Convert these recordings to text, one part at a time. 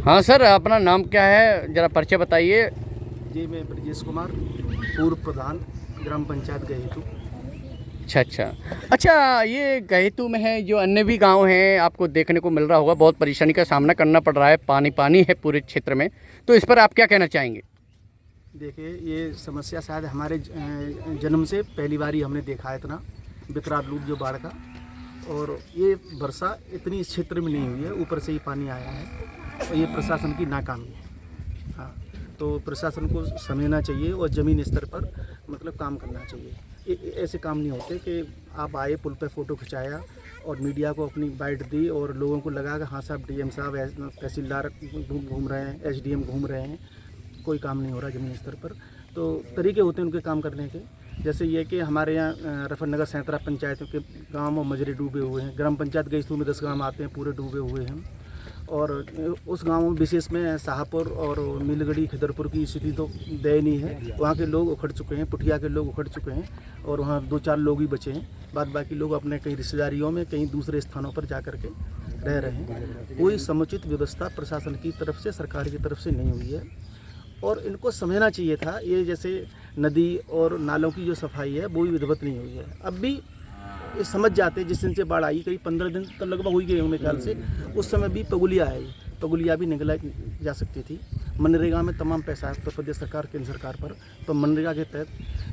हाँ सर, अपना नाम क्या है, ज़रा परिचय बताइए। जी, मैं ब्रजेश कुमार, पूर्व प्रधान ग्राम पंचायत गहेतू। अच्छा अच्छा अच्छा, ये गहेतू में है, जो अन्य भी गांव हैं आपको देखने को मिल रहा होगा, बहुत परेशानी का सामना करना पड़ रहा है, पानी पानी है पूरे क्षेत्र में, तो इस पर आप क्या कहना चाहेंगे? देखिए, ये समस्या शायद हमारे जन्म से पहली बार ही हमने देखा है इतना विकराल रूप जो बाढ़ का। और ये वर्षा इतनी इस क्षेत्र में नहीं हुई है, ऊपर से ही पानी आया है और ये प्रशासन की नाकामी है। हाँ, तो प्रशासन को समझना चाहिए और ज़मीन स्तर पर मतलब काम करना चाहिए। ऐसे काम नहीं होते कि आप आए, पुल पे फ़ोटो खिंचाया और मीडिया को अपनी बाइट दी और लोगों को लगा कि हाँ साहब, डीएम साहब, तहसीलदार घूम रहे हैं, एसडीएम घूम रहे हैं, कोई काम नहीं हो रहा ज़मीन स्तर पर। तो तरीके होते हैं उनके काम करने के, जैसे ये कि हमारे यहाँ रफरनगर सैंतरा पंचायतों के गाँव में मजरे डूबे हुए हैं। ग्राम पंचायत गईस्तू में 10 गाँव आते हैं, पूरे डूबे हुए हैं। और उस गांव में विशेष में शाहपुर और नीलगढ़ी खिदरपुर की स्थिति तो दयनीय है। वहाँ के लोग उखड़ चुके हैं, पुठिया के लोग उखड़ चुके हैं और वहाँ 2-4 लोग ही बचे हैं। बाद बाकी लोग अपने कहीं रिश्तेदारियों में, कहीं दूसरे स्थानों पर जा कर के रह रहे हैं। कोई समुचित व्यवस्था प्रशासन की तरफ से, सरकार की तरफ से नहीं हुई है और इनको समझना चाहिए था। ये जैसे नदी और नालों की जो सफाई है वो भी विधिवत नहीं हुई है। अब भी ये समझ जाते, जिस दिन से बाढ़ आई, करीब 15 दिन तो लगभग हुई गए मेरे ख्याल से, उस समय भी पगुलिया है, पगुलिया भी निगलाई जा सकती थी। मनरेगा में तमाम पैसा है उत्तर प्रदेश सरकार, केंद्र सरकार पर, तो मनरेगा के तहत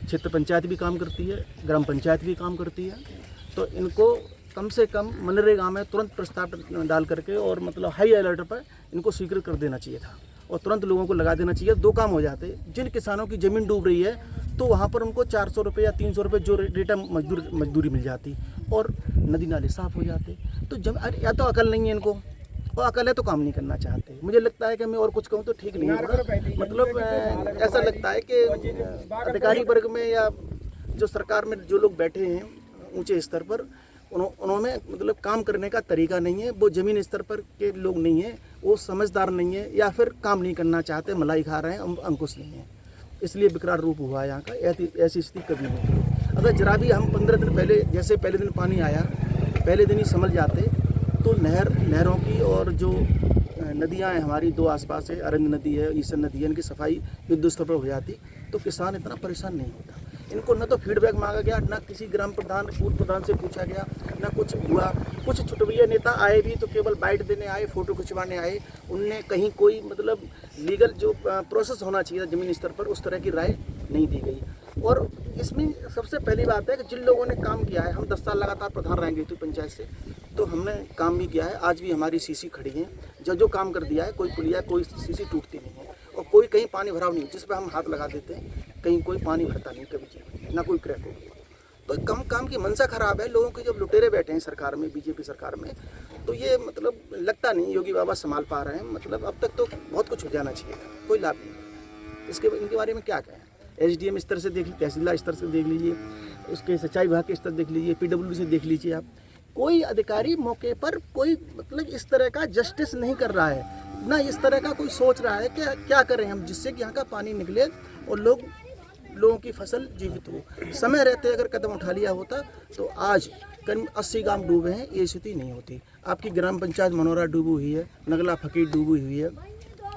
क्षेत्र पंचायत भी काम करती है, ग्राम पंचायत भी काम करती है। तो इनको कम से कम मनरेगा में तुरंत प्रस्ताव डाल करके और मतलब हाई अलर्ट पर इनको स्वीकृत कर देना चाहिए था और तुरंत लोगों को लगा देना चाहिए। 2 काम हो जाते। जिन किसानों की ज़मीन डूब रही है तो वहाँ पर उनको 400 रुपये या 300 रुपये जो रेटा मजदूरी मिल जाती और नदी नाले साफ़ हो जाते। तो जब या तो अकल नहीं है इनको, और अकल है तो काम नहीं करना चाहते। मुझे लगता है कि मैं और कुछ कहूँ तो ठीक नहीं होगा। मतलब ऐसा लगता है कि अधिकारी वर्ग में या जो सरकार में जो लोग बैठे हैं ऊंचे स्तर पर, उन्होंने मतलब काम करने का तरीका नहीं है। वो ज़मीन स्तर पर के लोग नहीं हैं, वो समझदार नहीं है या फिर काम नहीं करना चाहते, मलाई खा रहे हैं, अंकुश नहीं है, इसलिए विकराल रूप हुआ है यहाँ का। ऐसी स्थिति कभी नहीं थी। अगर जरा भी हम 15 दिन पहले, जैसे पहले दिन पानी आया, पहले दिन ही समझ जाते तो नहरों की और जो नदियाँ हैं हमारी 2 आसपास है, अरंग नदी है, ईसन नदी है, इनकी सफाई युद्ध स्तर पर हो जाती तो किसान इतना परेशान नहीं होता। इनको न तो फीडबैक मांगा गया, ना किसी ग्राम प्रधान, पूर्व प्रधान से पूछा गया, ना कुछ हुआ। कुछ छुटभैया नेता आए भी तो केवल बाइट देने आए, फ़ोटो खिंचवाने आए। उनने कहीं कोई मतलब लीगल जो प्रोसेस होना चाहिए ज़मीनी स्तर पर, उस तरह की राय नहीं दी गई। और इसमें सबसे पहली बात है कि जिन लोगों ने काम किया है, हम 10 साल लगातार प्रधान रहेंगे तो पंचायत से, तो हमने काम भी किया है। आज भी हमारी सीसी खड़ी है, जो काम कर दिया है, कोई पुलिया, कोई सीसी टूटती नहीं है और कोई कहीं पानी भराव नहीं, जिस पर हम हाथ लगा देते हैं कहीं कोई पानी भरता नहीं कभी जीवन, ना कोई क्रैक हो। तो कम काम की मंशा खराब है लोगों के। जब लुटेरे बैठे हैं सरकार में, बीजेपी सरकार में, तो ये मतलब लगता नहीं योगी बाबा संभाल पा रहे हैं। मतलब अब तक तो बहुत कुछ हो जाना चाहिए था, कोई लाभ नहीं। इनके बारे में क्या कहें? एसडीएम स्तर से देख लीजिए, तहसीलदार स्तर से देख लीजिए, उसके सिंचाई विभाग के स्तर देख लीजिए, पीडब्ल्यूडी से देख लीजिए आप, कोई अधिकारी मौके पर कोई मतलब इस तरह का जस्टिस नहीं कर रहा है, ना इस तरह का कोई सोच रहा है कि क्या करें हम जिससे कि यहाँ का पानी निकले और लोगों की फसल जीवित हो। समय रहते अगर कदम उठा लिया होता तो आज करीब 80 गांव डूबे हैं, ये स्थिति नहीं होती। आपकी ग्राम पंचायत मनोरा डूबी हुई है, नगला फकीर डूबी हुई है,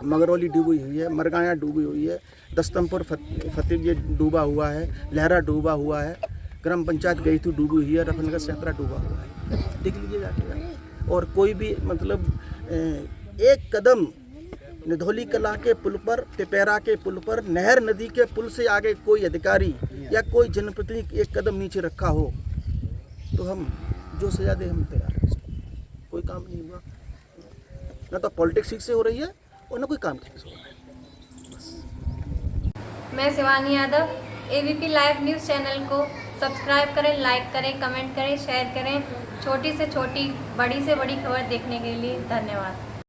मगरौली डूबी हुई है, मरगाया डूबी हुई है, दस्तमपुर फतेह ये डूबा हुआ है, लहरा डूबा हुआ है, ग्राम पंचायत गईतू डूबी हुई है, रफरनगर सैंतरा डूबा हुआ है। देख लीजिए जाके। और कोई भी मतलब एक कदम निधौली कला के पुल पर, पिपैरा के पुल पर, नहर नदी के पुल से आगे कोई अधिकारी या कोई जनप्रतिनिधि एक कदम नीचे रखा हो तो हम जो सजा दे हम तैयार हैं। कोई काम नहीं हुआ, ना तो पॉलिटिक्स ठीक से हो रही है और ना कोई काम ठीक से हो रहा है। बस। मैं Shivani Yadav, ABP live news channel को सब्सक्राइब करें, लाइक करें, कमेंट करें, शेयर करें। छोटी से छोटी, बड़ी से बड़ी खबर देखने के लिए धन्यवाद।